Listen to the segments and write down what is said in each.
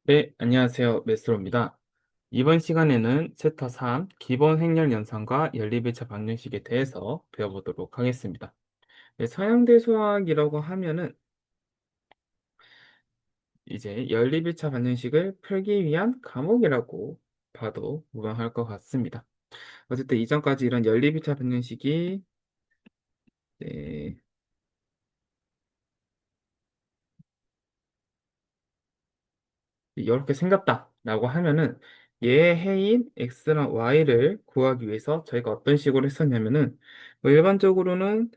네, 안녕하세요. 메스로입니다. 이번 시간에는 챕터 3, 기본 행렬 연산과 연립일차 방정식에 대해서 배워보도록 하겠습니다. 네, 서양대 수학이라고 하면은 이제 연립일차 방정식을 풀기 위한 과목이라고 봐도 무방할 것 같습니다. 어쨌든 이전까지 이런 연립일차 방정식이 네, 이렇게 생겼다라고 하면은 얘의 해인 x랑 y를 구하기 위해서 저희가 어떤 식으로 했었냐면은 뭐 일반적으로는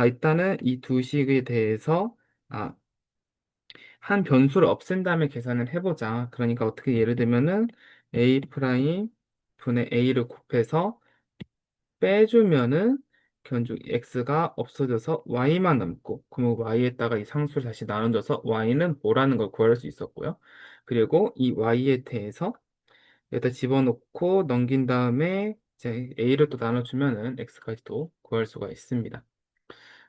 일단은 이 두 식에 대해서 아, 한 변수를 없앤 다음에 계산을 해보자. 그러니까 어떻게 예를 들면은 a 프라임 분의 a를 곱해서 빼주면은 견적 x가 없어져서 y만 남고 그러면 y에다가 이 상수를 다시 나눠줘서 y는 뭐라는 걸 구할 수 있었고요. 그리고 이 y에 대해서 여기다 집어넣고 넘긴 다음에 이제 a를 또 나눠주면은 x까지도 구할 수가 있습니다.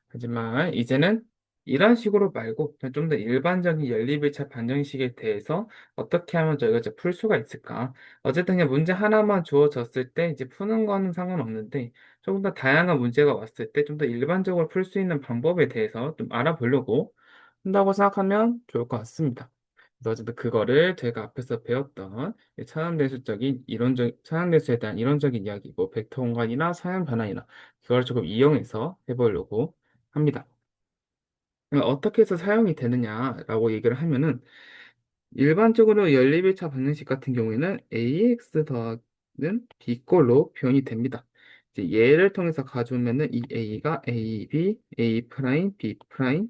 하지만 이제는 이런 식으로 말고 좀 더 일반적인 연립일차 반정식에 대해서 어떻게 하면 저희가 이제 풀 수가 있을까? 어쨌든 그냥 문제 하나만 주어졌을 때 이제 푸는 거는 상관없는데 조금 더 다양한 문제가 왔을 때 좀 더 일반적으로 풀 수 있는 방법에 대해서 좀 알아보려고 한다고 생각하면 좋을 것 같습니다. 그래서 어쨌든 그거를 제가 앞에서 배웠던 차원대수적인 차원대수에 대한 이론적인 이야기, 뭐 벡터 공간이나 사양 변환이나 그걸 조금 이용해서 해보려고 합니다. 어떻게 해서 사용이 되느냐라고 얘기를 하면은 일반적으로 연립일차 방정식 같은 경우에는 ax 더하기는 b꼴로 표현이 됩니다. 이제 얘를 통해서 가져오면은 이 a가 a, b, a 프라임, b 프라임,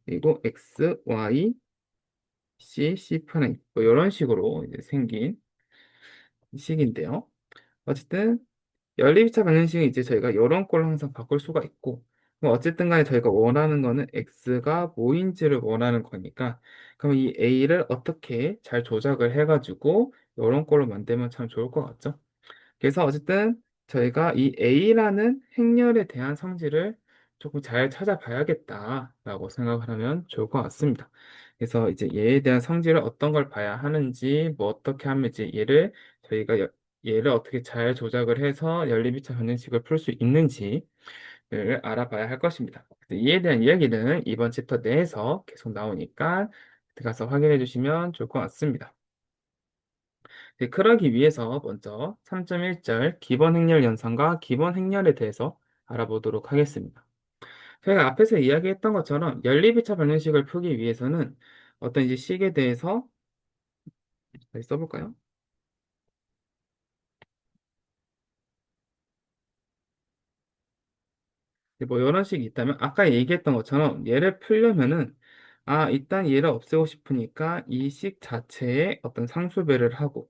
그리고 x, y, c, c 프라임 뭐 이런 식으로 이제 생긴 식인데요. 어쨌든 연립이차 방정식은 이제 저희가 이런 걸로 항상 바꿀 수가 있고 뭐 어쨌든 간에 저희가 원하는 거는 x가 뭐인지를 원하는 거니까 그럼 이 a를 어떻게 잘 조작을 해가지고 이런 걸로 만들면 참 좋을 것 같죠. 그래서 어쨌든 저희가 이 a라는 행렬에 대한 성질을 조금 잘 찾아봐야겠다라고 생각을 하면 좋을 것 같습니다. 그래서 이제 얘에 대한 성질을 어떤 걸 봐야 하는지, 뭐 어떻게 하면 이제 얘를 어떻게 잘 조작을 해서 연립이차 방정식을 풀 수 있는지를 알아봐야 할 것입니다. 이에 대한 이야기는 이번 챕터 내에서 계속 나오니까 들어가서 확인해 주시면 좋을 것 같습니다. 네, 그러기 위해서 먼저 3.1절 기본 행렬 연산과 기본 행렬에 대해서 알아보도록 하겠습니다. 저희가 앞에서 이야기했던 것처럼 연립이차 방정식을 풀기 위해서는 어떤 이제 식에 대해서 다시 써볼까요? 뭐 이런 식이 있다면 아까 얘기했던 것처럼 얘를 풀려면은 일단 얘를 없애고 싶으니까 이 식 자체에 어떤 상수배를 하고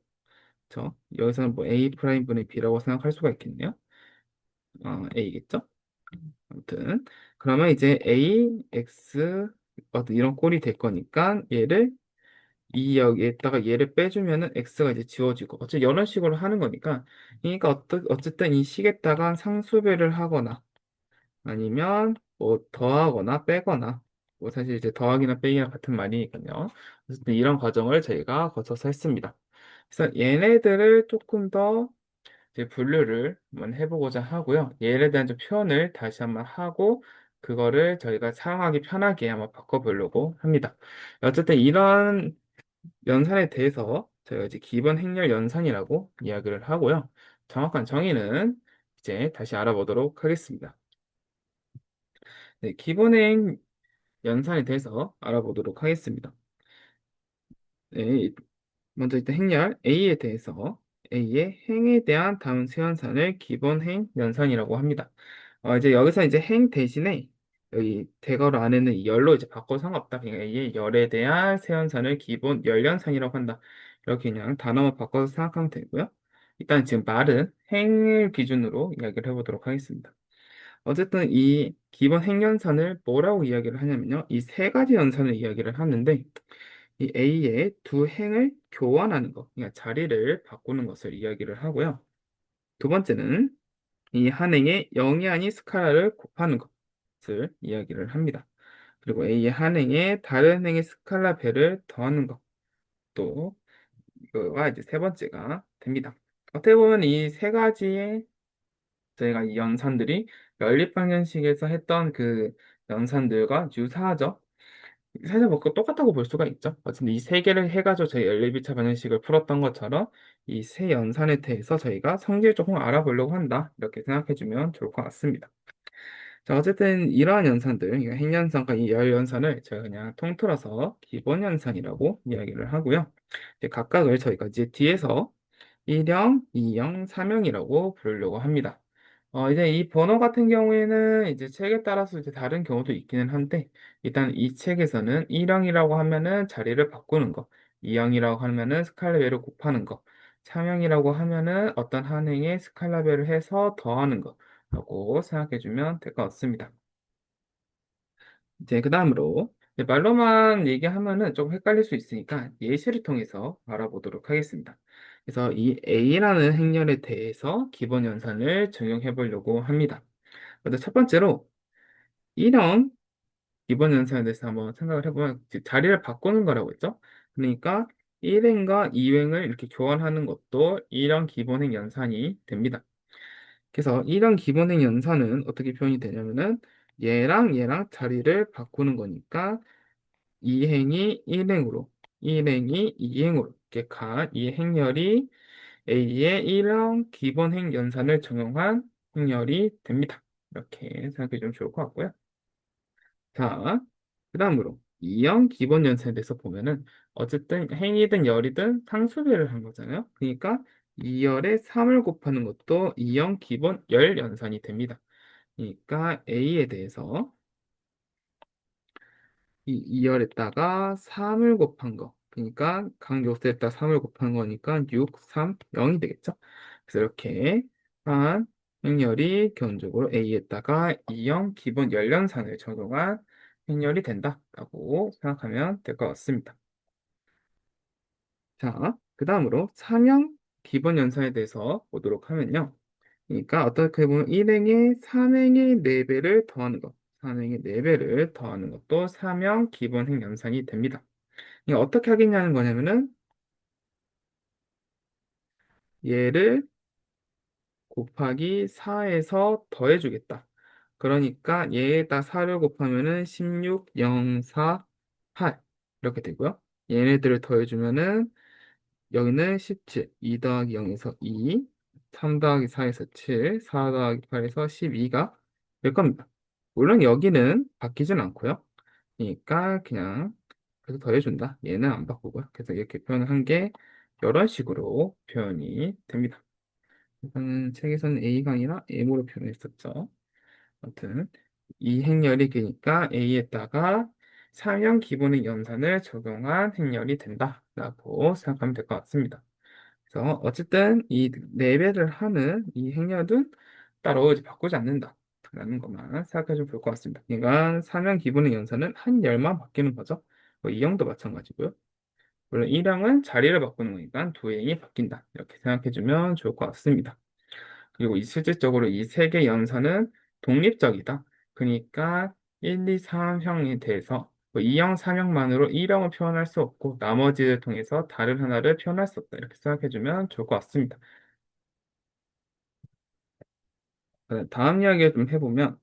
그쵸? 여기서는 뭐 a 프라임 분의 b라고 생각할 수가 있겠네요. a겠죠? 아무튼 그러면 이제 a, x 어떤 이런 꼴이 될 거니까 얘를 이 여기에다가 얘를 빼주면은 x가 이제 지워지고 어쨌든 이런 식으로 하는 거니까 그러니까 어쨌든 이 식에다가 상수배를 하거나 아니면 뭐 더하거나 빼거나 뭐 사실 이제 더하기나 빼기나 같은 말이니까요. 어쨌든 이런 과정을 저희가 거쳐서 했습니다. 그래서 얘네들을 조금 더 이제 분류를 한번 해보고자 하고요. 얘에 대한 좀 표현을 다시 한번 하고 그거를 저희가 사용하기 편하게 한번 바꿔보려고 합니다. 어쨌든 이런 연산에 대해서 저희가 이제 기본 행렬 연산이라고 이야기를 하고요. 정확한 정의는 이제 다시 알아보도록 하겠습니다. 네, 기본행 연산에 대해서 알아보도록 하겠습니다. 네, 먼저 일단 행렬 A에 대해서 A의 행에 대한 다음 세연산을 기본행 연산이라고 합니다. 이제 여기서 이제 행 대신에 여기 대괄호 안에는 이 열로 이제 바꿔도 상관없다. 그냥 A의 열에 대한 세연산을 기본 열연산이라고 한다. 이렇게 그냥 단어만 바꿔서 생각하면 되고요. 일단 지금 말은 행을 기준으로 이야기를 해보도록 하겠습니다. 어쨌든 이 기본 행연산을 뭐라고 이야기를 하냐면요. 이 세 가지 연산을 이야기를 하는데 이 A의 두 행을 교환하는 것, 그러니까 자리를 바꾸는 것을 이야기를 하고요. 두 번째는 이 한 행에 0이 아닌 스칼라를 곱하는 것을 이야기를 합니다. 그리고 A의 한 행에 다른 행의 스칼라 배를 더하는 것. 또 이거가 이제 세 번째가 됩니다. 어떻게 보면 이 세 가지의 저희가 이 연산들이 연립방정식에서 했던 그 연산들과 유사하죠. 사실 뭐 그거 똑같다고 볼 수가 있죠. 어쨌든 이 세 개를 해가지고 저희 연립이차 방정식을 풀었던 것처럼 이 세 연산에 대해서 저희가 성질 조금 알아보려고 한다. 이렇게 생각해주면 좋을 것 같습니다. 자, 어쨌든 이러한 연산들, 이 핵연산과 이 열연산을 제가 그냥 통틀어서 기본연산이라고 이야기를 하고요. 이제 각각을 저희가 이제 뒤에서 1형, 2형, 3형이라고 부르려고 합니다. 이제 이 번호 같은 경우에는 이제 책에 따라서 이제 다른 경우도 있기는 한데, 일단 이 책에서는 1형이라고 하면은 자리를 바꾸는 거, 2형이라고 하면은 스칼라별을 곱하는 거, 3형이라고 하면은 어떤 한 행에 스칼라별을 해서 더하는 거라고 생각해주면 될 것 같습니다. 이제 그 다음으로 말로만 얘기하면은 조금 헷갈릴 수 있으니까 예시를 통해서 알아보도록 하겠습니다. 그래서 이 A라는 행렬에 대해서 기본 연산을 적용해 보려고 합니다. 먼저 첫 번째로 1형 기본 연산에 대해서 한번 생각을 해보면 이제 자리를 바꾸는 거라고 했죠. 그러니까 1행과 2행을 이렇게 교환하는 것도 1형 기본행 연산이 됩니다. 그래서 1형 기본행 연산은 어떻게 표현이 되냐면은 얘랑 얘랑 자리를 바꾸는 거니까 2행이 1행으로, 1행이 2행으로 이렇게 간 이 행렬이 A의 1형 기본행 연산을 적용한 행렬이 됩니다. 이렇게 생각해 주면 좋을 것 같고요. 자, 그 다음으로 2형 기본 연산에 대해서 보면은 어쨌든 행이든 열이든 상수배를 한 거잖아요. 그러니까 2열에 3을 곱하는 것도 2형 기본 열 연산이 됩니다. 그러니까 A에 대해서 이 2열에다가 3을 곱한 거. 그러니까 각 요소에다 3을 곱한 거니까 6, 3, 0이 되겠죠. 그래서 이렇게 한 행렬이 기본적으로 A에다가 2형 기본 열연산을 적용한 행렬이 된다라고 생각하면 될 것 같습니다. 자, 그 다음으로 3형 기본 연산에 대해서 보도록 하면요. 그러니까 어떻게 보면 1행에 3행의 4배를 더하는 것, 3행의 4배를 더하는 것도 3형 기본행 연산이 됩니다. 이게 어떻게 하겠냐는 거냐면은 얘를 곱하기 4에서 더해주겠다. 그러니까 얘에다 4를 곱하면은 16, 0, 4, 8 이렇게 되고요. 얘네들을 더해주면은 여기는 17, 2 더하기 0에서 2, 3 더하기 4에서 7, 4 더하기 8에서 12가 될 겁니다. 물론 여기는 바뀌진 않고요. 그러니까 그냥 그래서 더해준다. 얘는 안 바꾸고요. 그래서 이렇게 표현을 한 게 이런 식으로 표현이 됩니다. 일단은 책에서는 A가 아니라 M으로 표현했었죠. 아무튼 이 행렬이 그러니까 A에다가 3형 기본의 연산을 적용한 행렬이 된다라고 생각하면 될 것 같습니다. 그래서 어쨌든 이 레벨을 하는 이 행렬은 따로 이제 바꾸지 않는다라는 것만 생각해 주면 좋을 것 같습니다. 그러니까 3형 기본의 연산은 한 열만 바뀌는 거죠. 뭐 이 형도 마찬가지고요. 물론 1형은 자리를 바꾸는 거니까 두 행이 바뀐다. 이렇게 생각해 주면 좋을 것 같습니다. 그리고 이 실질적으로 이 세 개 연산은 독립적이다. 그러니까 1, 2, 3형에 대해서 뭐 2형, 3형만으로 1형을 표현할 수 없고 나머지를 통해서 다른 하나를 표현할 수 없다. 이렇게 생각해주면 좋을 것 같습니다. 다음 이야기를 좀 해보면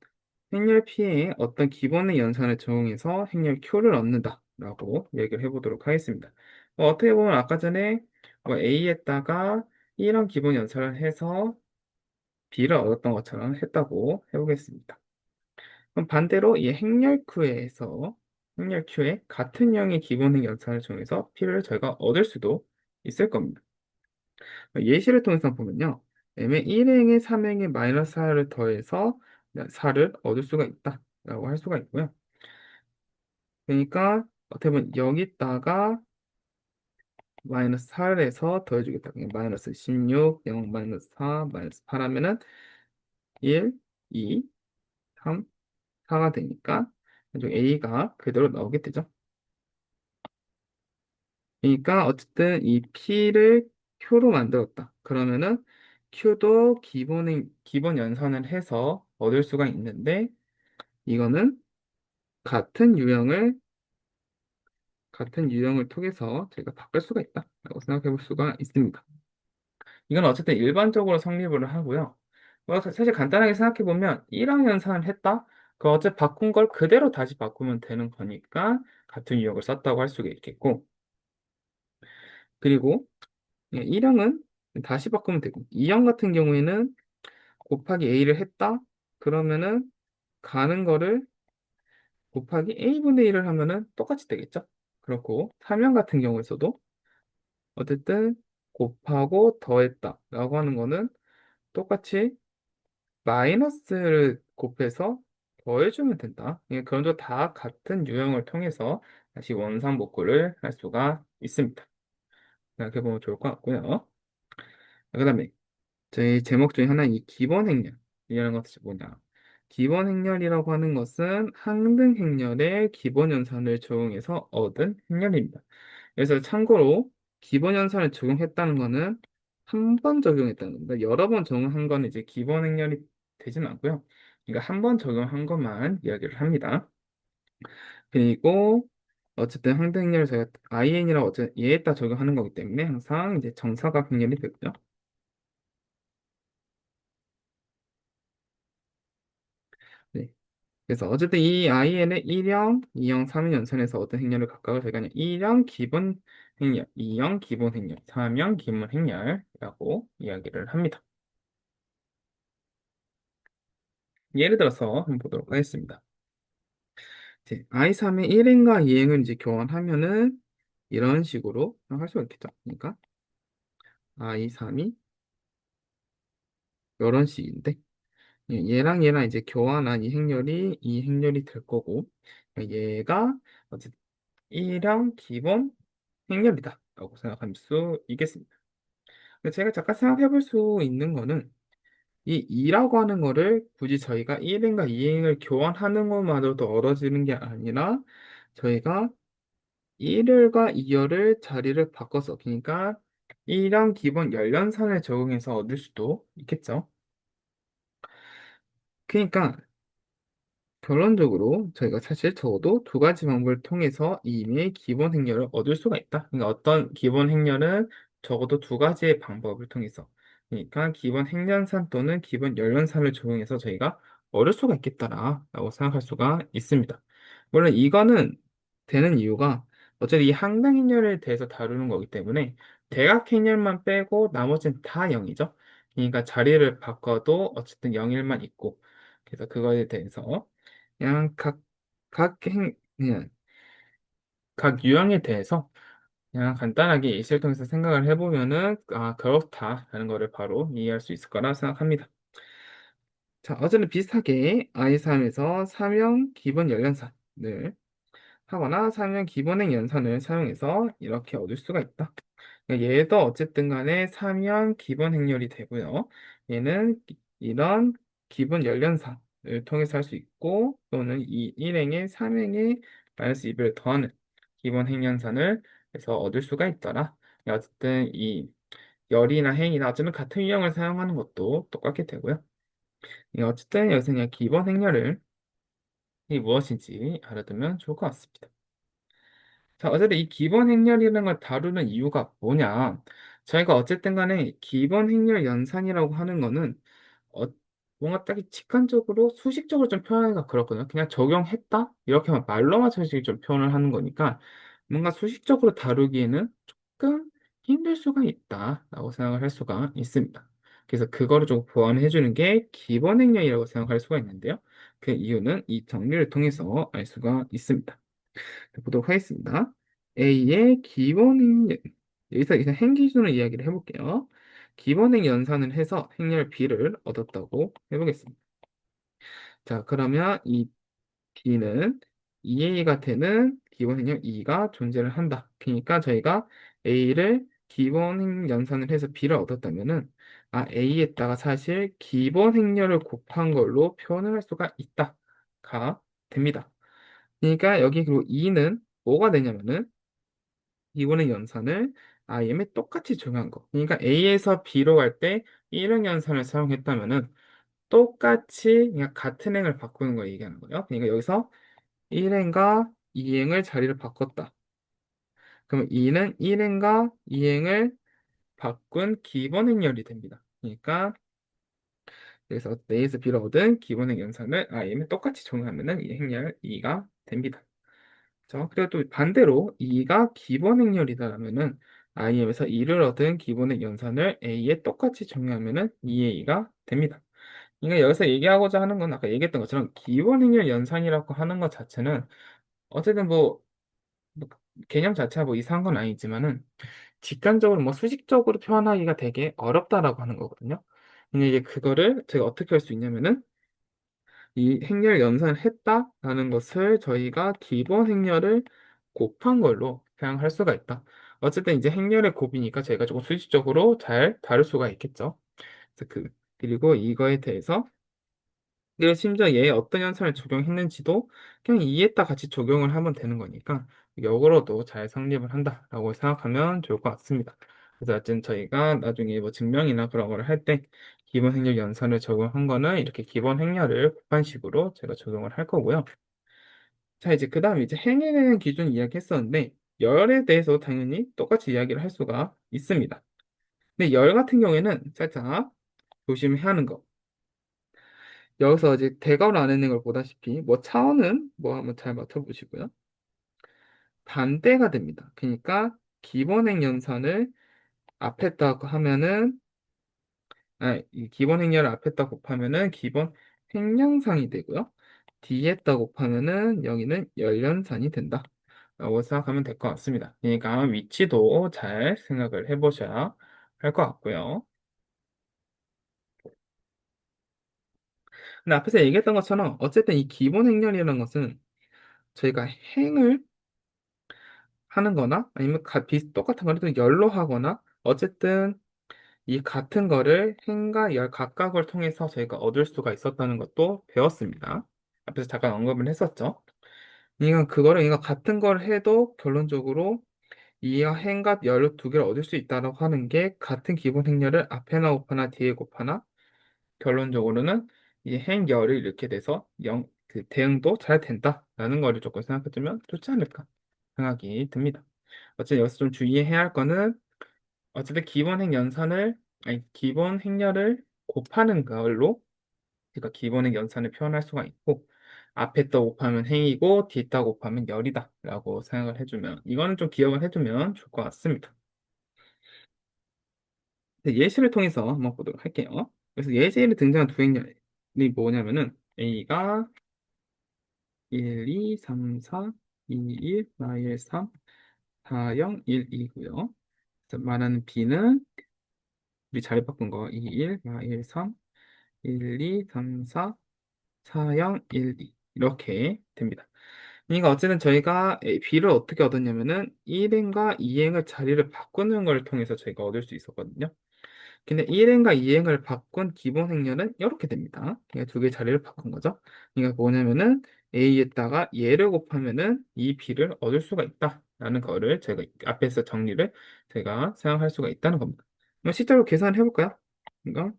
행렬 P에 어떤 기본의 연산을 적용해서 행렬 Q를 얻는다라고 얘기를 해보도록 하겠습니다. 어떻게 보면 아까 전에 뭐 A에다가 1형 기본 연산을 해서 B를 얻었던 것처럼 했다고 해보겠습니다. 그럼 반대로 이 행렬 Q에서 행렬 Q에 같은 형의 기본행 연산을 적용해서 P를 저희가 얻을 수도 있을 겁니다. 예시를 통해서 보면요. M의 1행에 3행에 마이너스 4를 더해서 4를 얻을 수가 있다라고 할 수가 있고요. 그러니까 어떻게 보면 여기다가 마이너스 4를 해서 더해주겠다. 그냥 마이너스 16, 0, 마이너스 4, 마이너스 8 하면은 1, 2, 3, 4가 되니까 이쪽 A가 그대로 나오게 되죠. 그러니까 어쨌든 이 P를 Q로 만들었다. 그러면은 Q도 기본 연산을 해서 얻을 수가 있는데 이거는 같은 유형을 같은 유형을 통해서 저희가 바꿀 수가 있다라고 생각해 볼 수가 있습니다. 이건 어쨌든 일반적으로 성립을 하고요. 뭐 사실 간단하게 생각해 보면 1항 연산을 했다? 그 어차피 바꾼 걸 그대로 다시 바꾸면 되는 거니까 같은 유형을 썼다고 할 수가 있겠고, 그리고 1항은 다시 바꾸면 되고, 2항 같은 경우에는 곱하기 a를 했다? 그러면은 가는 거를 곱하기 a분의 1을 하면은 똑같이 되겠죠? 그렇고 3항 같은 경우에서도 어쨌든 곱하고 더했다 라고 하는 거는 똑같이 마이너스를 곱해서 더해주면 된다. 예, 그런 거 다 같은 유형을 통해서 다시 원상복구를 할 수가 있습니다. 생각해보면 좋을 것 같고요. 그 다음에 저희 제목 중에 하나 이 기본 행렬이라는 것이 뭐냐? 기본 행렬이라고 하는 것은 항등 행렬의 기본 연산을 적용해서 얻은 행렬입니다. 그래서 참고로 기본 연산을 적용했다는 것은 한 번 적용했다는 겁니다. 여러 번 적용한 건 이제 기본 행렬이 되진 않고요. 그러니까 한 번 적용한 것만 이야기를 합니다. 그리고 어쨌든 항등 행렬을 저희가 IN이라고 어쨌든 얘에다 적용하는 거기 때문에 항상 이제 정사각 행렬이 되고요. 네. 그래서 어쨌든 이 IN의 1형, 2형, 3형 연산에서 어떤 행렬을 각각을 저희가 그냥 1형 기본 행렬, 2형 기본 행렬, 3형 기본 행렬이라고 이야기를 합니다. 예를 들어서 한번 보도록 하겠습니다. 이제 I3의 1행과 2행을 이제 교환하면은 이런 식으로 할 수가 있겠죠. 그러니까 I3이 이런 식인데 얘랑 얘랑 이제 교환한 이 행렬이 이 행렬이 될 거고 얘가 어쨌든 1형 기본 행렬이다 라고 생각할 수 있겠습니다. 근데 제가 잠깐 생각해 볼 수 있는 거는 이 2라고 하는 거를 굳이 저희가 1행과 2행을 교환하는 것만으로도 얻어지는 게 아니라 저희가 1열과 2열을 자리를 바꿔서 그러니까 1형 기본 열연산을 적용해서 얻을 수도 있겠죠. 그러니까 결론적으로 저희가 사실 적어도 두 가지 방법을 통해서 이미 기본 행렬을 얻을 수가 있다. 그러니까 어떤 기본 행렬은 적어도 두 가지의 방법을 통해서 그러니까 기본 행렬산 또는 기본 열연산을 적용해서 저희가 얻을 수가 있겠다라고 생각할 수가 있습니다. 물론 이거는 되는 이유가 어차피 이 항등 행렬에 대해서 다루는 거기 때문에 대각 행렬만 빼고 나머지는 다 0이죠. 그러니까 자리를 바꿔도 어쨌든 0일만 있고 그래서 그거에 대해서 그냥 그냥 각 유형에 대해서 그냥 간단하게 예시를 통해서 생각을 해보면은, 아, 그렇다라는 거를 바로 이해할 수 있을 거라 생각합니다. 자, 어제는 비슷하게 I3에서 3형 기본 연산을 하거나 3형 기본행 연산을 사용해서 이렇게 얻을 수가 있다. 그러니까 얘도 어쨌든 간에 3형 기본 행렬이 되고요. 얘는 이런 기본 연산을 통해서 할 수 있고 또는 이 1행에 3행에 마이너스 2배를 더하는 기본 행연산을 해서 얻을 수가 있더라. 어쨌든 이 열이나 행이나 어쨌든 같은 유형을 사용하는 것도 똑같게 되고요. 어쨌든 여기서 그냥 기본 행렬을 이 무엇인지 알아두면 좋을 것 같습니다. 자, 어쨌든 이 기본 행렬이라는 걸 다루는 이유가 뭐냐? 저희가 어쨌든 간에 기본 행렬 연산이라고 하는 거는 어, 뭔가 딱 직관적으로 수식적으로 좀 표현하기가 그렇거든요. 그냥 적용했다? 이렇게만 말로만 사실 좀 표현을 하는 거니까 뭔가 수식적으로 다루기에는 조금 힘들 수가 있다라고 생각을 할 수가 있습니다. 그래서 그거를 좀 보완해 주는 게 기본 행렬이라고 생각할 수가 있는데요. 그 이유는 이 정리를 통해서 알 수가 있습니다. 보도록 하겠습니다. A의 기본행, 여기서 이제 행기준을 이야기를 해볼게요. 기본행 연산을 해서 행렬 B를 얻었다고 해보겠습니다. 자, 그러면 이 B는 2A가 되는 기본행렬 E가 존재를 한다. 그러니까 저희가 A를 기본행 연산을 해서 B를 얻었다면은 아, A에다가 사실 기본행렬을 곱한 걸로 표현을 할 수가 있다가 됩니다. 그러니까 여기 그리고 2는 뭐가 되냐면은 이거는 연산을 IM에 똑같이 적용한 거. 그러니까 A에서 B로 갈 때 1행 연산을 사용했다면은 똑같이 그냥 같은 행을 바꾸는 거 얘기하는 거예요. 그러니까 여기서 1행과 2행을 자리를 바꿨다. 그럼 이는 1행과 2행을 바꾼 기본 행렬이 됩니다. 그러니까 그래서 A에서 B를 얻은 기본 행 연산을 IM에 똑같이 적용하면은 이 행렬 2가 됩니다. 그렇죠? 그리고 또 반대로 2가 기본 행렬이다라면은 IM에서 2를 얻은 기본 행 연산을 A에 똑같이 적용하면은 2A가 됩니다. 그러니까 여기서 얘기하고자 하는 건 아까 얘기했던 것처럼 기본 행렬 연산이라고 하는 것 자체는 어쨌든 뭐 개념 자체가 뭐 이상한 건 아니지만은 직관적으로 뭐 수식적으로 표현하기가 되게 어렵다라고 하는 거거든요. 근데 이제 그거를 제가 어떻게 할 수 있냐면은 이 행렬 연산을 했다라는 것을 저희가 기본 행렬을 곱한 걸로 사용할 수가 있다. 어쨌든 이제 행렬의 곱이니까 저희가 조금 수식적으로 잘 다룰 수가 있겠죠. 그래서 그리고 이거에 대해서 그리고 심지어 얘에 어떤 연산을 적용했는지도 그냥 이에다 같이 적용을 하면 되는 거니까 역으로도 잘 성립을 한다라고 생각하면 좋을 것 같습니다. 그래서 어쨌든 저희가 나중에 뭐 증명이나 그런 거를 할 때 기본 행렬 연산을 적용한 거는 이렇게 기본 행렬을 곱한 식으로 제가 적용을 할 거고요. 자, 이제 그 다음에 이제 행에 대한 기준 이야기했었는데 열에 대해서 당연히 똑같이 이야기를 할 수가 있습니다. 근데 열 같은 경우에는 살짝 조심해야 하는 거. 여기서 이제 대괄호 안에 있는 걸 보다시피 뭐 차원은 뭐 한번 잘 맡아보시고요. 반대가 됩니다. 그러니까 기본행 연산을 앞에다 하면은 이 기본 행렬을 앞에다 곱하면은 기본 행량상이 되고요. 뒤에다 곱하면은 여기는 열연산이 된다. 라고 생각하면 될 것 같습니다. 그러니까 위치도 잘 생각을 해보셔야 할 것 같고요. 근데 앞에서 얘기했던 것처럼 어쨌든 이 기본 행렬이라는 것은 저희가 행을 하는 거나 아니면 똑같은 거를 또 열로 하거나 어쨌든 이 같은 거를 행과 열 각각을 통해서 저희가 얻을 수가 있었다는 것도 배웠습니다. 앞에서 잠깐 언급을 했었죠. 그러니까 그거를 그러니까 같은 걸 해도 결론적으로 이 행과 열 두 개를 얻을 수 있다고 하는 게 같은 기본 행렬을 앞에나 곱하나 뒤에 곱하나 결론적으로는 이 행열을 이렇게 돼서 그 대응도 잘 된다라는 거를 조금 생각해두면 좋지 않을까 생각이 듭니다. 어쨌든 여기서 좀 주의해야 할 거는 어쨌든 기본 행 연산을 아니 기본 행렬을 곱하는 걸로 그러니까 기본 행 연산을 표현할 수가 있고 앞에 다 곱하면 행이고 뒤에 다 곱하면 열이다 라고 생각을 해주면 이거는 좀 기억을 해두면 좋을 것 같습니다. 네, 예시를 통해서 한번 보도록 할게요. 그래서 예시에 등장한 두 행렬이 뭐냐면은 A가 1, 2, 3, 4, 2, 1, 1, 3, 4, 0, 1, 2고요. 말하는 B는 우리 자리 바꾼 거 2, 1, 1, 3, 1, 2, 3, 4, 4, 0, 1, 2 이렇게 됩니다. 그러니까 어쨌든 저희가 B를 어떻게 얻었냐면은 1행과 2행을 자리를 바꾸는 걸 통해서 저희가 얻을 수 있었거든요. 근데 1행과 2행을 바꾼 기본 행렬은 이렇게 됩니다. 그러니까 두 개 자리를 바꾼 거죠. 그러니까 뭐냐면은 A에다가 얘를 곱하면은 이 B를 얻을 수가 있다라는 거를 제가 앞에서 정리를 제가 생각할 수가 있다는 겁니다. 그럼 실제로 계산을 해볼까요? 그러니까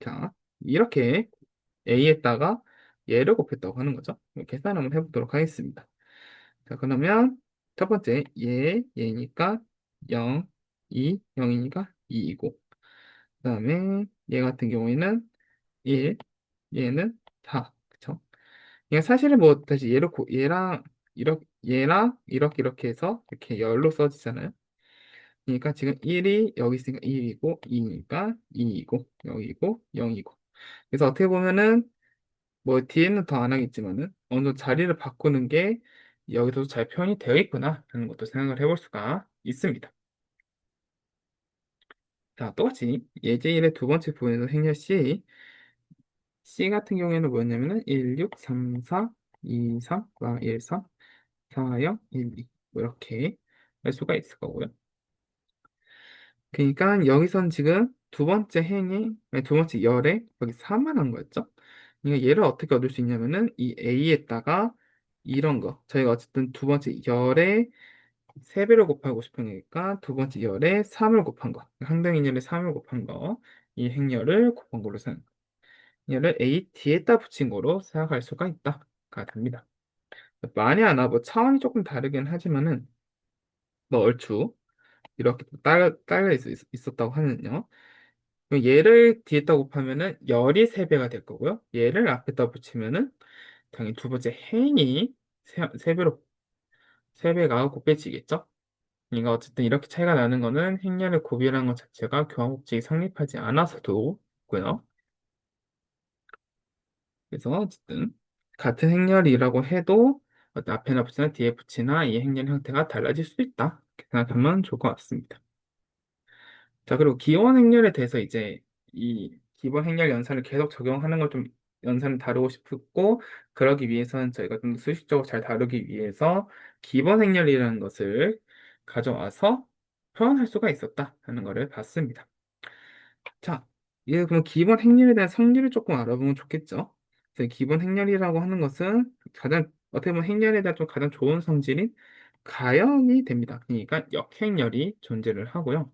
자 이렇게 A에다가 얘를 곱했다고 하는 거죠. 계산 한번 해보도록 하겠습니다. 자 그러면 첫 번째 얘니까 0, 2, 0이니까 2이고 그 다음에 얘 같은 경우에는 1, 얘는 4. 그쵸? 그냥 사실은 뭐 다시 얘랑 이렇게 해서 이렇게 열로 써지잖아요. 그러니까 지금 1이 여기 있으니까 1이고 2니까 2이고 여기고 0이고. 그래서 어떻게 보면은 뭐 뒤에는 더 안 하겠지만은 어느 정도 자리를 바꾸는 게 여기서도 잘 표현이 되어 있구나 라는 것도 생각을 해볼 수가 있습니다. 자, 똑같이 예제 1의 두 번째 부분에서 행렬 C 같은 경우에는 뭐였냐면은 1, 6, 3, 4, 2, 3, 1, 3, 4, 0, 1, 2 이렇게 할 수가 있을 거고요. 그러니까 여기선 지금 두 번째 행이 아니, 두 번째 열에 여기 4만 한 거였죠. 그러니까 얘를 어떻게 얻을 수 있냐면은 이 A에다가 이런 거 저희가 어쨌든 두 번째 열에 3배를 곱하고 싶으니까 두 번째 열에 3을 곱한 거 항등인열에 3을 곱한 거 이 행열을 곱한 걸로 얘를 A 뒤에다 붙인 거로 생각할 수가 있다가 됩니다. 만에 하나 뭐 차원이 조금 다르긴 하지만은 뭐 얼추 이렇게 딸려 있었다고 하면요. 그럼 얘를 뒤에다 곱하면은 열이 3배가 될 거고요. 얘를 앞에다 붙이면은 당연히 두 번째 행이 세배로 3배가 곱해지겠죠. 그러니까 어쨌든 이렇게 차이가 나는 거는 행렬을 곱이라는 것 자체가 교환법칙이 성립하지 않아서도 있고요. 그래서 어쨌든 같은 행렬이라고 해도 앞에나 붙이나 뒤에 붙이나 이 행렬 형태가 달라질 수 있다. 이렇게 생각하면 좋을 것 같습니다. 자, 그리고 기원 행렬에 대해서 이제 이 기본 행렬 연산을 계속 적용하는 걸 좀 연산을 다루고 싶고 그러기 위해서는 저희가 좀 더 수식적으로 잘 다루기 위해서 기본 행렬이라는 것을 가져와서 표현할 수가 있었다 하는 것을 봤습니다. 자, 이제 그럼 기본 행렬에 대한 성질을 조금 알아보면 좋겠죠. 그래서 기본 행렬이라고 하는 것은 가장 어떻게 보면 행렬에 대한 좀 가장 좋은 성질인 가역이 됩니다. 그러니까 역행렬이 존재를 하고요.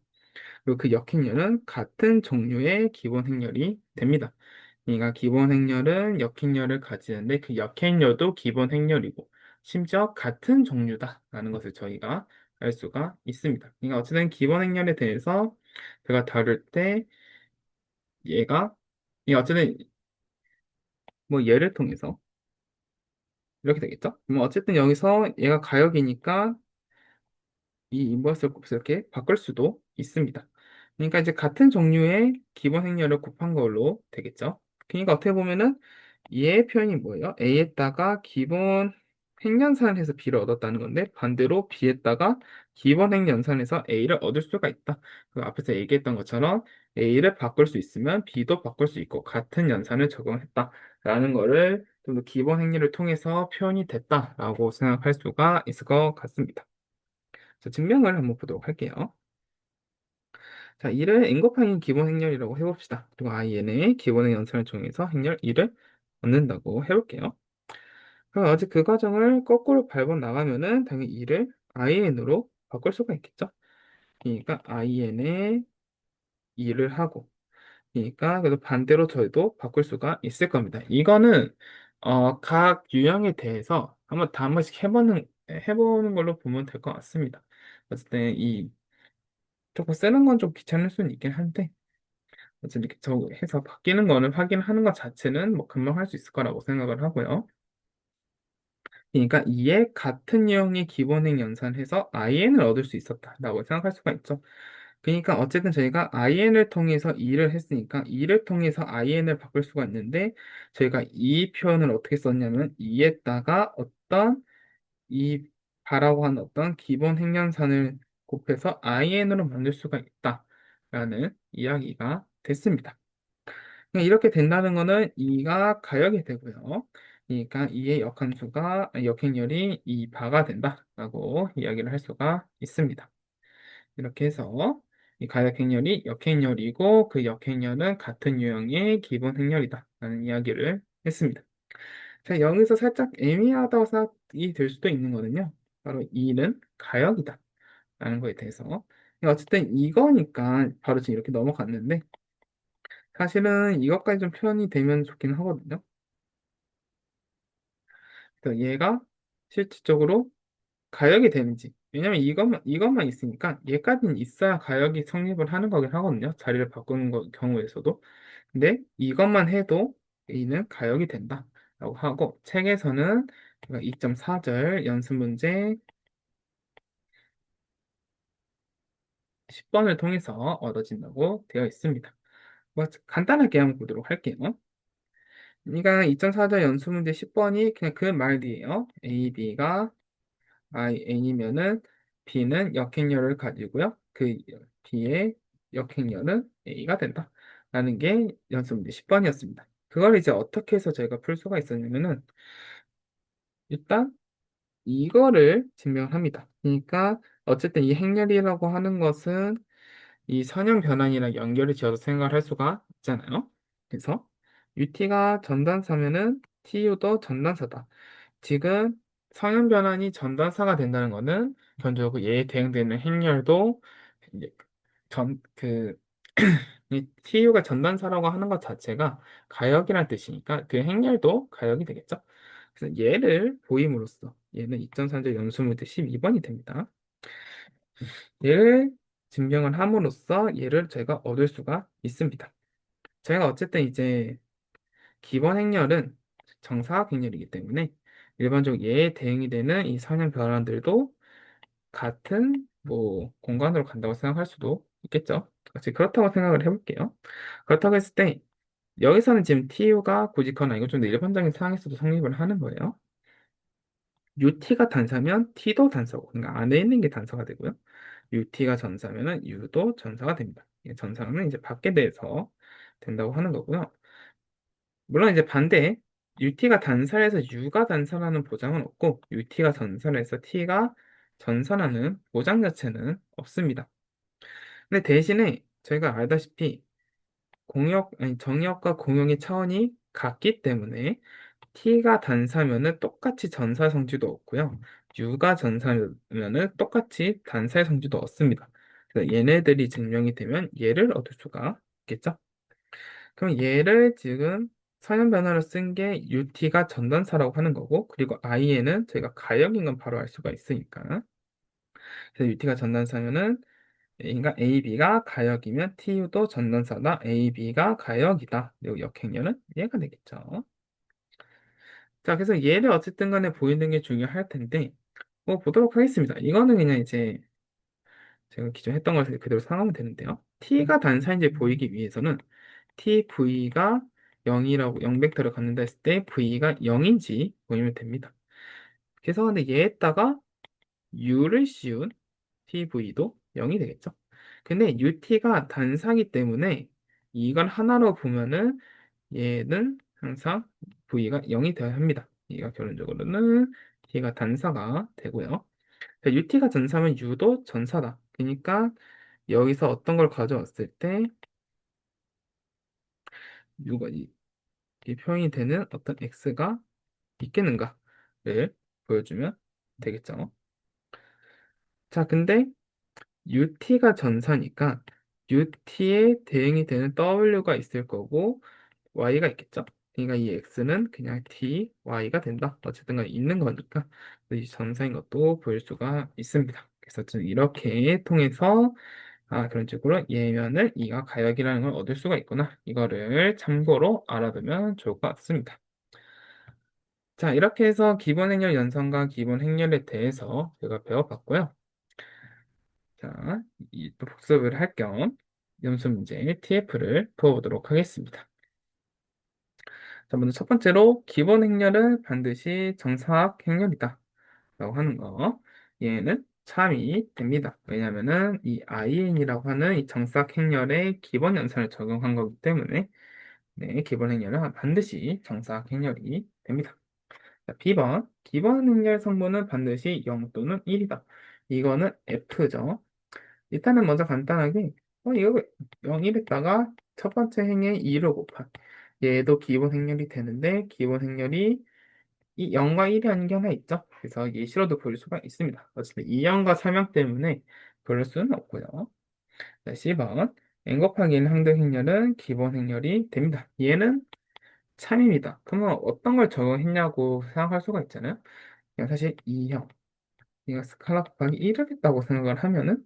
그리고 그 역행렬은 같은 종류의 기본 행렬이 됩니다. 그러니까 기본 행렬은 역행렬을 가지는데 그 역행렬도 기본 행렬이고 심지어 같은 종류다라는 것을 저희가 알 수가 있습니다. 그러니까 어쨌든 기본 행렬에 대해서 제가 다룰 때 얘가 이 어쨌든 뭐 예를 통해서 이렇게 되겠죠? 뭐 어쨌든 여기서 얘가 가역이니까 이 인버스를 곱해서 이렇게 바꿀 수도 있습니다. 그러니까 이제 같은 종류의 기본 행렬을 곱한 걸로 되겠죠. 그러니까 어떻게 보면은 얘의 표현이 뭐예요? A에다가 기본 행연산을 해서 B를 얻었다는 건데 반대로 B에다가 기본 행연산에서 A를 얻을 수가 있다. 그 앞에서 얘기했던 것처럼 A를 바꿀 수 있으면 B도 바꿀 수 있고 같은 연산을 적용했다라는 거를 좀 더 기본 행렬을 통해서 표현이 됐다라고 생각할 수가 있을 것 같습니다. 자, 증명을 한번 보도록 할게요. 자, 1을 n 곱하기 기본 행렬이라고 해봅시다. 그리고 in의 기본의 연산을 통해서 행렬 1을 얻는다고 해볼게요. 그럼 아직 그 과정을 거꾸로 밟아 나가면은 당연히 2를 in으로 바꿀 수가 있겠죠. 그러니까 in에 2를 하고 그러니까 그래서 반대로 저희도 바꿀 수가 있을 겁니다. 이거는 각 유형에 대해서 한번 다 한 번씩 해보는 걸로 보면 될 것 같습니다. 어쨌든 이 조금 쓰는 건 좀 귀찮을 수는 있긴 한데 어쨌든 이렇게 해서 바뀌는 거는 확인하는 것 자체는 뭐 금방 할 수 있을 거라고 생각을 하고요. 그러니까 이에 같은 유형의 기본행 연산해서 in을 얻을 수 있었다라고 생각할 수가 있죠. 그러니까 어쨌든 저희가 in을 통해서 2를 했으니까 2를 통해서 in을 바꿀 수가 있는데 저희가 이 표현을 어떻게 썼냐면 2에다가 어떤 이 바라고 하는 어떤 기본 행연산을 곱해서 in으로 만들 수가 있다라는 이야기가 됐습니다. 이렇게 된다는 거는 2가 가역이 되고요. 그러니까 2의 역함수가 역행렬이 2바가 된다라고 이야기를 할 수가 있습니다. 이렇게 해서 이 가역행렬이 역행렬이고 그 역행렬은 같은 유형의 기본 행렬이다라는 이야기를 했습니다. 자, 여기서 살짝 애매하다고 생각이 들 수도 있는 거는요. 바로 2는 가역이다 라는 거에 대해서 어쨌든 이거니까 바로 지금 이렇게 넘어갔는데 사실은 이것까지 좀 표현이 되면 좋긴 하거든요. 그래서 얘가 실질적으로 가역이 되는지 왜냐면 이것만 있으니까 얘까지는 있어야 가역이 성립을 하는 거긴 하거든요. 자리를 바꾸는 경우에서도 근데 이것만 해도 A는 가역이 된다 라고 하고 책에서는 2.4절 연습 문제 10번을 통해서 얻어진다고 되어 있습니다. 뭐 간단하게 한번 보도록 할게요. 그러니까 2.4절 연습 문제 10번이 그냥 그 말이에요. A, B가 N이면은 B는 역행렬을 가지고요. 그 B의 역행렬은 A가 된다. 라는 게 연습 문제 10번이었습니다. 그걸 이제 어떻게 해서 저희가 풀 수가 있었냐면은 일단 이거를 증명합니다. 그러니까 어쨌든 이 행렬이라고 하는 것은 이 선형 변환이랑 연결을 지어서 생각을 할 수가 있잖아요. 그래서 UT가 전단사면은 TU도 전단사다. 지금 선형 변환이 전단사가 된다는 것은 견적으로 얘에 대응되는 행렬도 이제 그 이 TU가 전단사라고 하는 것 자체가 가역이라는 뜻이니까 그 행렬도 가역이 되겠죠. 그래서 얘를 보임으로써 얘는 2.3절 연수문제 12번이 됩니다. 얘를 증명을 함으로써 얘를 제가 얻을 수가 있습니다. 제가 어쨌든 이제 기본 행렬은 정사각 행렬이기 때문에 일반적으로 얘에 대응이 되는 이 선형 변환들도 같은 뭐 공간으로 간다고 생각할 수도 있겠죠. 그렇다고 생각을 해볼게요. 그렇다고 했을 때 여기서는 지금 TU가 굳이거나 이거 좀 더 일반적인 상황에서도 성립을 하는 거예요. UT가 단사면 T도 단사고, 그러니까 안에 있는 게 단사가 되고요. UT가 전사면은 U도 전사가 됩니다. 이 전사는 이제 밖에 대해서 된다고 하는 거고요. 물론 이제 반대, UT가 단사해서 U가 단사라는 보장은 없고, UT가 전사해서 T가 전사라는 보장 자체는 없습니다. 근데 대신에 저희가 알다시피 정역과 공역의 차원이 같기 때문에 T가 단사면은 똑같이 전사 성질도 없고요. U가 전사면은 똑같이 단사의 성질도 없습니다. 그래서 얘네들이 증명이 되면 얘를 얻을 수가 있겠죠. 그럼 얘를 지금 선형 변화로 쓴 게 UT가 전단사라고 하는 거고, 그리고 IN은 저희가 가역인 건 바로 알 수가 있으니까. 그래서 UT가 전단사면은 그러니까 AB가 가역이면 TU도 전단사다. AB가 가역이다. 그리고 역행렬은 얘가 되겠죠. 자, 그래서 얘를 어쨌든 간에 보이는 게 중요할 텐데, 뭐 보도록 하겠습니다. 이거는 그냥 이제 제가 기존에 했던 것을 그대로 사용하면 되는데요. t가 단사인지 보이기 위해서는 tv가 0이라고 0벡터를 갖는다 했을 때 v가 0인지 보이면 됩니다. 그래서 근데 얘에다가 u를 씌운 tv도 0이 되겠죠. 근데 ut가 단사기 때문에 이걸 하나로 보면은 얘는 항상 v가 0이 되어야 합니다. 얘가 결론적으로는 t가 단사가 되고요. UT가 전사면 U도 전사다. 그러니까 여기서 어떤 걸 가져왔을 때 U가 이 표현이 되는 어떤 X가 있겠는가를 보여주면 되겠죠. 자, 근데 UT가 전사니까 UT에 대응이 되는 W가 있을 거고 Y가 있겠죠. 그러니까 이 X는 그냥 T, Y가 된다. 어쨌든 간에 있는 거니까 이 전사인 것도 보일 수가 있습니다. 그래서 좀 이렇게 통해서 그런 식으로 예면을 이가 가역이라는 걸 얻을 수가 있구나. 이거를 참고로 알아두면 좋을 것 같습니다. 자, 이렇게 해서 기본 행렬 연산과 기본 행렬에 대해서 제가 배워봤고요. 자, 또 복습을 할 겸 연습 문제 TF를 풀어보도록 하겠습니다. 자, 먼저 첫 번째로 기본 행렬은 반드시 정사각 행렬이다 라고 하는 거. 얘는 참이 됩니다. 왜냐면은 이 IN이라고 하는 이 정사각 행렬의 기본 연산을 적용한 거기 때문에 네, 기본 행렬은 반드시 정사각 행렬이 됩니다. 자, B번 기본 행렬 성분은 반드시 0 또는 1이다. 이거는 F죠. 일단은 먼저 간단하게 이거 0, 1에다가 첫 번째 행에 2를 곱하 얘도 기본 행렬이 되는데 기본 행렬이 이 0과 1이 아닌 게 하나 있죠. 그래서 예시로도 볼 수가 있습니다. 어쨌든 이 0과 설명 때문에 볼 수는 없고요. 자, C번 n 곱하기 1 항등 행렬은 기본 행렬이 됩니다. 얘는 참입니다. 그러면 어떤 걸 적용했냐고 생각할 수가 있잖아요. 그냥 사실 2형 이거 스칼라 곱하기 1을 했다고 생각을 하면은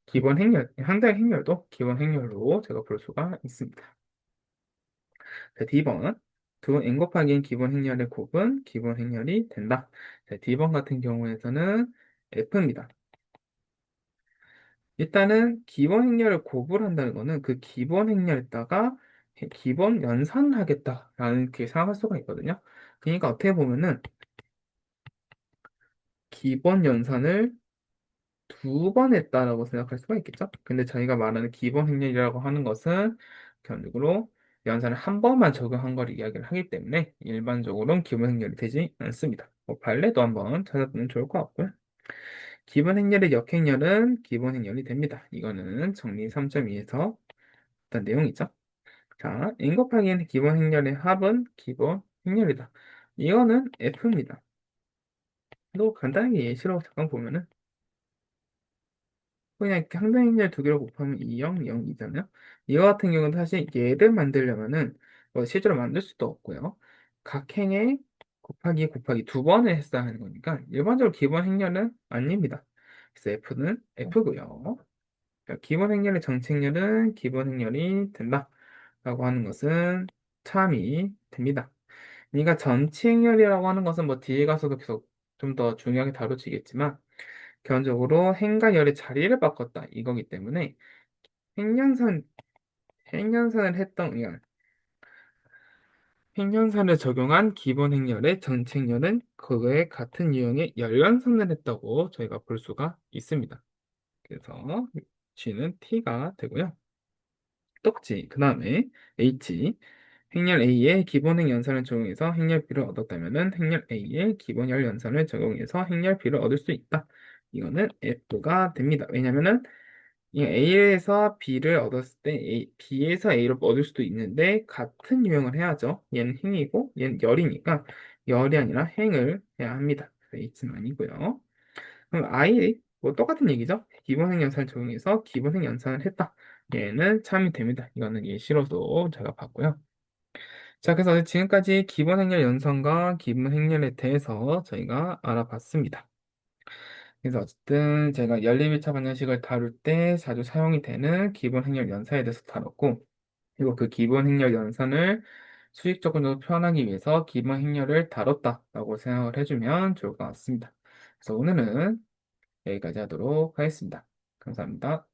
기본 행렬, 항등 행렬도 기본 행렬로 제가 볼 수가 있습니다. 자, D번 두 n 곱하기 n 기본 행렬의 곱은 기본 행렬이 된다. 자, D번 같은 경우에서는 F입니다. 일단은 기본 행렬을 곱을 한다는 거는 그 기본 행렬에다가 기본 연산을 하겠다라는 게 생각할 수가 있거든요. 그러니까 어떻게 보면은 기본 연산을 두 번 했다라고 생각할 수가 있겠죠. 근데 저희가 말하는 기본 행렬이라고 하는 것은 결국으로 연산을 한 번만 적용한 걸 이야기를 하기 때문에 일반적으로는 기본 행렬이 되지 않습니다. 발레도 한번 찾아보면 좋을 것 같고요. 기본 행렬의 역행렬은 기본 행렬이 됩니다. 이거는 정리 3.2에서 어떤 내용이죠. 자, n 곱하기 n 기본 행렬의 합은 기본 행렬이다. 이거는 F입니다. 또 간단하게 예시로 잠깐 보면은 그냥 이렇게 항등 행렬 두 개를 곱하면 2, 0, 0이잖아요. 이거 같은 경우는 사실 얘를 만들려면은 실제로 만들 수도 없고요. 각 행의 곱하기 두 번을 했어야 하는 거니까 일반적으로 기본 행렬은 아닙니다. 그래서 F는 F고요. 기본 행렬의 정책렬은 기본 행렬이 된다. 라고 하는 것은 참이 됩니다. 그러니까 전치 행렬이라고 하는 것은 뭐 뒤에 가서도 계속 좀 더 중요하게 다뤄지겠지만 기본적으로 행과 열의 자리를 바꿨다 이거기 때문에 행연산 행연산을 했던 열 행연산을 적용한 기본 행렬의 전체 행렬은 그거에 같은 유형의 열연산을 했다고 저희가 볼 수가 있습니다. 그래서 G는 T가 되고요. 똑지 그 다음에 H 행렬 A의 기본 행 연산을 적용해서 행렬 B를 얻었다면은 행렬 A의 기본 열 연산을 적용해서 행렬 B를 얻을 수 있다. 이거는 F가 됩니다. 왜냐면은 이 A에서 B를 얻었을 때 B에서 A를 얻을 수도 있는데 같은 유형을 해야죠. 얘는 행이고 얘는 열이니까 열이 아니라 행을 해야 합니다. 그래서 H는 아니고요. 그럼 I 뭐 똑같은 얘기죠. 기본 행 연산을 적용해서 기본 행 연산을 했다. 얘는 참이 됩니다. 이거는 예시로도 제가 봤고요. 자, 그래서 지금까지 기본 행렬 연산과 기본 행렬에 대해서 저희가 알아봤습니다. 그래서 어쨌든 제가 연립 1차 방정식을 다룰 때 자주 사용이 되는 기본 행렬 연산에 대해서 다뤘고, 그리고 그 기본 행렬 연산을 수익적으로 표현하기 위해서 기본 행렬을 다뤘다라고 생각을 해주면 좋을 것 같습니다. 그래서 오늘은 여기까지 하도록 하겠습니다. 감사합니다.